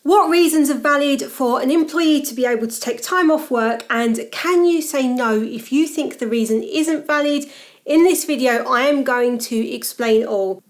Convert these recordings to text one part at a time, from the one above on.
What reasons are valid for an employee to be able to take time off work, and can you say no if you think the reason isn't valid? In this video, I am going to explain all.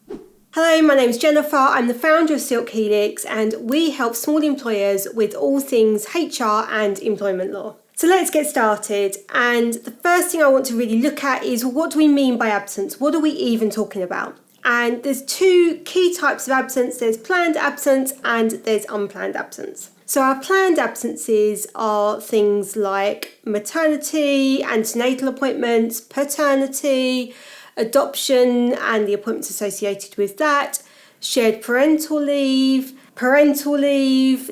Hello, my name is Jenefer. I'm the founder of Silk Helix, and we help small employers with all things HR and employment law. So let's get started. And the first thing I want to really look at is, what do we mean by absence? What are we even talking about? And there's two key types of absence. There's planned absence and there's unplanned absence. So our planned absences are things like maternity, antenatal appointments, paternity, adoption and the appointments associated with that, shared parental leave,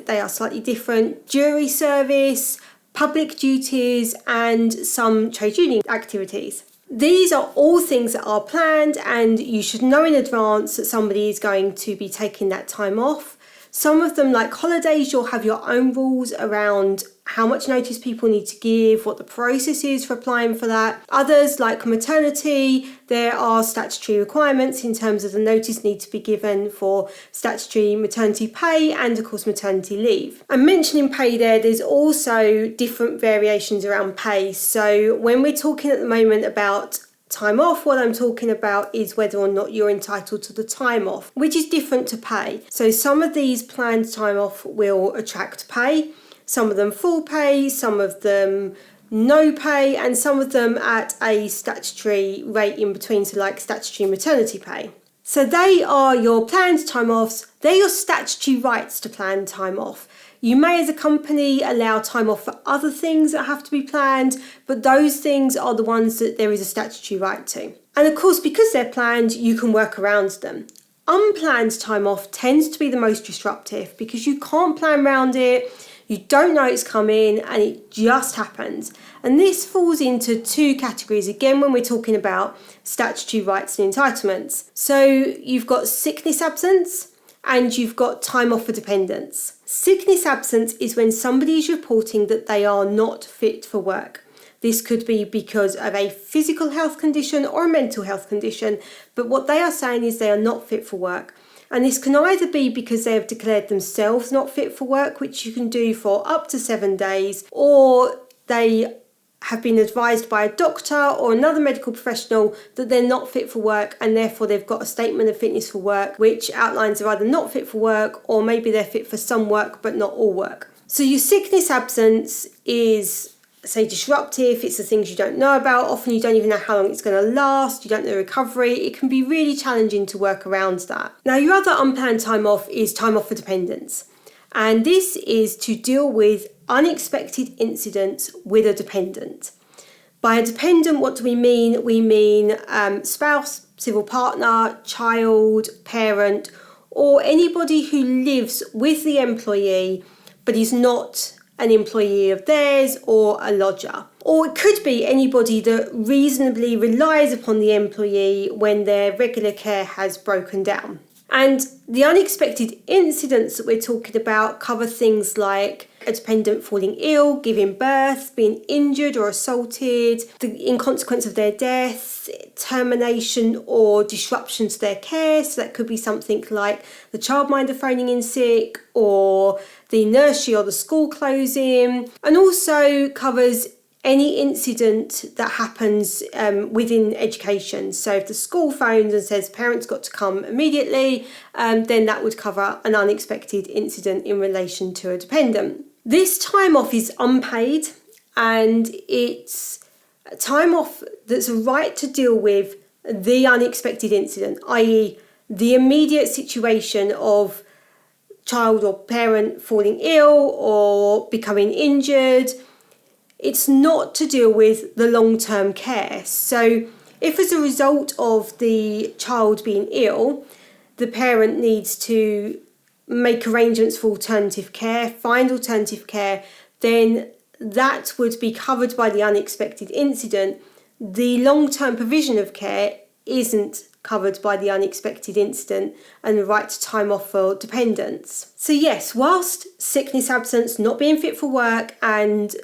they are slightly different, jury service, public duties and some trade union activities. These are all things that are planned, and you should know in advance that somebody is going to be taking that time off. Some of them, like holidays, you'll have your own rules around how much notice people need to give, what the process is for applying for that. Others, like maternity, there are statutory requirements in terms of the notice need to be given for statutory maternity pay and, of course, maternity leave. I'm mentioning pay there's also different variations around pay. So when we're talking at the moment about time off, what I'm talking about is whether or not you're entitled to the time off, which is different to pay. So some of these planned time off will attract pay, some of them full pay, some of them no pay, and some of them at a statutory rate in between, so like statutory maternity pay. So they are your planned time offs, they're your statutory rights to planned time off. You may, as a company, allow time off for other things that have to be planned, but those things are the ones that there is a statutory right to. And of course, because they're planned, you can work around them. Unplanned time off tends to be the most disruptive because you can't plan around it, you don't know it's coming, and it just happens. And this falls into two categories, again, when we're talking about statutory rights and entitlements. So you've got sickness absence, and you've got time off for dependents. Sickness absence is when somebody is reporting that they are not fit for work. This could be because of a physical health condition or a mental health condition, but what they are saying is they are not fit for work. And this can either be because they have declared themselves not fit for work, which you can do for up to 7 days, or they have been advised by a doctor or another medical professional that they're not fit for work, and therefore they've got a statement of fitness for work which outlines they're either not fit for work or maybe they're fit for some work but not all work. So your sickness absence is, say, disruptive. It's the things you don't know about. Often you don't even know how long it's going to last. You don't know the recovery. It can be really challenging to work around that. Now, your other unplanned time off is time off for dependents. And this is to deal with unexpected incidents with a dependent. By a dependent, what do we mean? We mean spouse, civil partner, child, parent, or anybody who lives with the employee but is not an employee of theirs or a lodger. Or it could be anybody that reasonably relies upon the employee when their regular care has broken down. And the unexpected incidents that we're talking about cover things like a dependent falling ill, giving birth, being injured or assaulted, in consequence of their death, termination or disruption to their care. So that could be something like the childminder phoning in sick, or the nursery or the school closing, and also covers any incident that happens within education. So if the school phones and says parents got to come immediately, then that would cover an unexpected incident in relation to a dependent. This time off is unpaid, and it's time off that's a right to deal with the unexpected incident, i.e. the immediate situation of child or parent falling ill or becoming injured. It's not to deal with the long-term care. So if as a result of the child being ill, the parent needs to make arrangements for alternative care, find alternative care, then that would be covered by the unexpected incident. The long-term provision of care isn't covered by the unexpected incident and the right to time off for dependents. So yes, whilst sickness absence, not being fit for work, and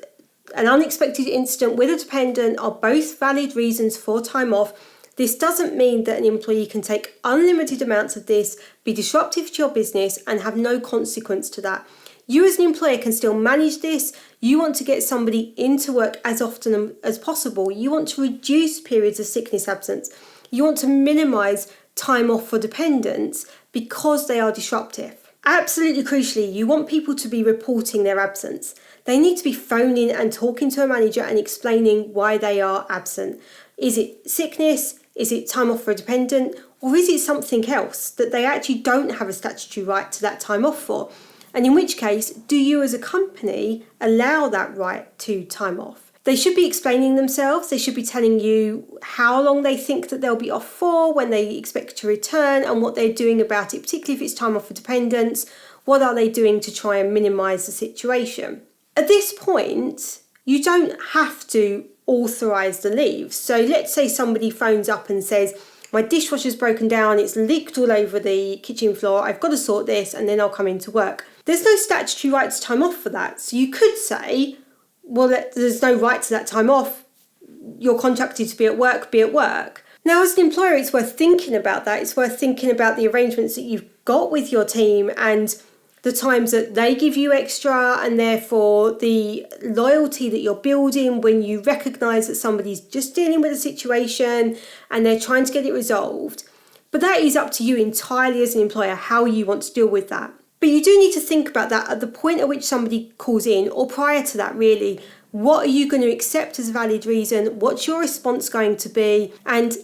an unexpected incident with a dependent are both valid reasons for time off, This doesn't mean that an employee can take unlimited amounts of this, be disruptive to your business, and have no consequence to that. You as an employer can still manage this. You want to get somebody into work as often as possible. You want to reduce periods of sickness absence. You want to minimise time off for dependents because they are disruptive. Absolutely crucially, you want people to be reporting their absence. They need to be phoning and talking to a manager and explaining why they are absent. Is it sickness? Is it time off for a dependent? Or is it something else that they actually don't have a statutory right to that time off for? And in which case, do you as a company allow that right to time off? They should be explaining themselves. They should be telling you how long they think that they'll be off for, when they expect to return, and what they're doing about it, particularly if it's time off for dependents. What are they doing to try and minimise the situation? At this point, you don't have to authorise the leave. So let's say somebody phones up and says, my dishwasher's broken down, it's leaked all over the kitchen floor, I've got to sort this and then I'll come into work. There's no statutory right to time off for that. So you could say, well, there's no right to that time off. You're contracted to be at work, be at work. Now, as an employer, it's worth thinking about that. It's worth thinking about the arrangements that you've got with your team and the times that they give you extra, and therefore the loyalty that you're building when you recognise that somebody's just dealing with a situation and they're trying to get it resolved. But that is up to you entirely as an employer, how you want to deal with that. But you do need to think about that at the point at which somebody calls in, or prior to that really. What are you going to accept as a valid reason? What's your response going to be? And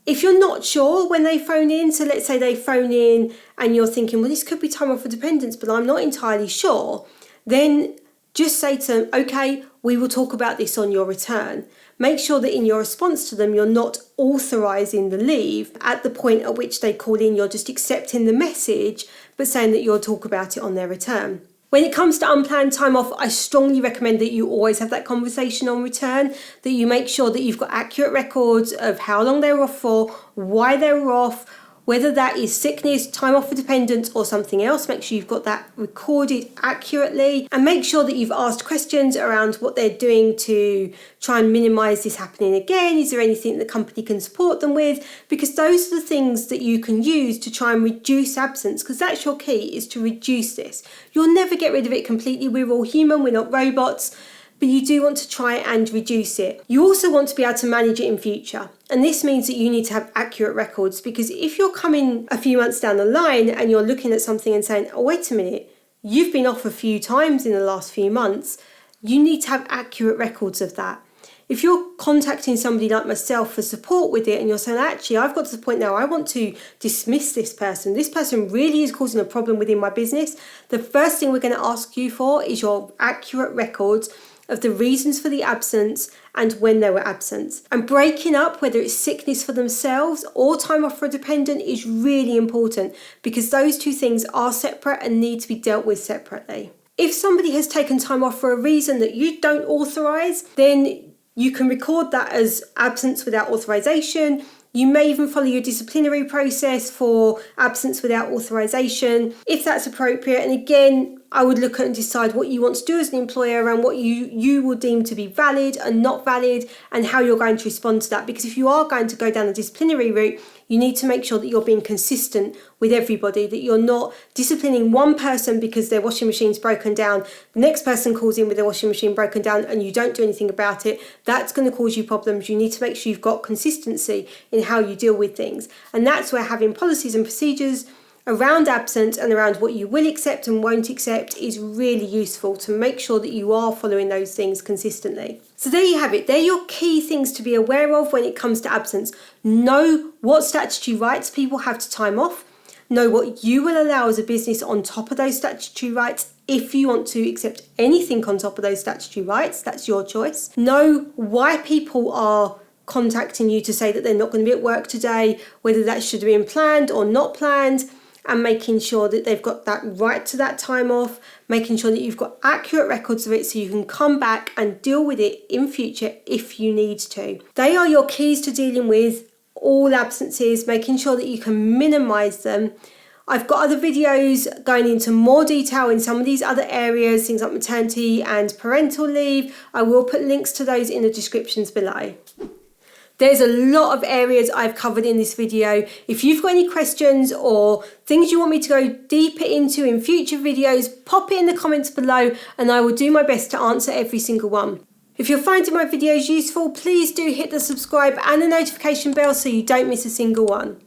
if you're not sure when they phone in, so let's say they phone in and you're thinking, well, this could be time off for dependents, but I'm not entirely sure, then just say to them, okay, we will talk about this on your return. Make sure that in your response to them, you're not authorising the leave at the point at which they call in. You're just accepting the message, but saying that you'll talk about it on their return. When it comes to unplanned time off, I strongly recommend that you always have that conversation on return, that you make sure that you've got accurate records of how long they were off for, why they were off, whether that is sickness, time off for dependents or something else. Make sure you've got that recorded accurately, and make sure that you've asked questions around what they're doing to try and minimise this happening again. Is there anything the company can support them with? Because those are the things that you can use to try and reduce absence, because that's your key, is to reduce this. You'll never get rid of it completely. We're all human, we're not robots. But you do want to try and reduce it. You also want to be able to manage it in future. And this means that you need to have accurate records, because if you're coming a few months down the line and you're looking at something and saying, oh, wait a minute, you've been off a few times in the last few months, you need to have accurate records of that. If you're contacting somebody like myself for support with it and you're saying, actually, I've got to the point now, I want to dismiss this person really is causing a problem within my business, the first thing we're going to ask you for is your accurate records of the reasons for the absence and when they were absent. And breaking up, whether it's sickness for themselves or time off for a dependent, is really important, because those two things are separate and need to be dealt with separately. If somebody has taken time off for a reason that you don't authorise, then you can record that as absence without authorisation. You may even follow your disciplinary process for absence without authorisation, if that's appropriate. And again, I would look at and decide what you want to do as an employer around what you will deem to be valid and not valid, and how you're going to respond to that. Because if you are going to go down the disciplinary route, you need to make sure that you're being consistent with everybody, that you're not disciplining one person because their washing machine's broken down, the next person calls in with their washing machine broken down and you don't do anything about it. That's going to cause you problems. You need to make sure you've got consistency in how you deal with things. And that's where having policies and procedures around absence and around what you will accept and won't accept is really useful, to make sure that you are following those things consistently. So there you have it. They're your key things to be aware of when it comes to absence. Know what statutory rights people have to time off. Know what you will allow as a business on top of those statutory rights. If you want to accept anything on top of those statutory rights, that's your choice. Know why people are contacting you to say that they're not going to be at work today, whether that should have been planned or not planned, and making sure that they've got that right to that time off, making sure that you've got accurate records of it so you can come back and deal with it in future if you need to. They are your keys to dealing with all absences, making sure that you can minimise them. I've got other videos going into more detail in some of these other areas, things like maternity and parental leave. I will put links to those in the descriptions below. There's a lot of areas I've covered in this video. If you've got any questions or things you want me to go deeper into in future videos, pop it in the comments below and I will do my best to answer every single one. If you're finding my videos useful, please do hit the subscribe and the notification bell so you don't miss a single one.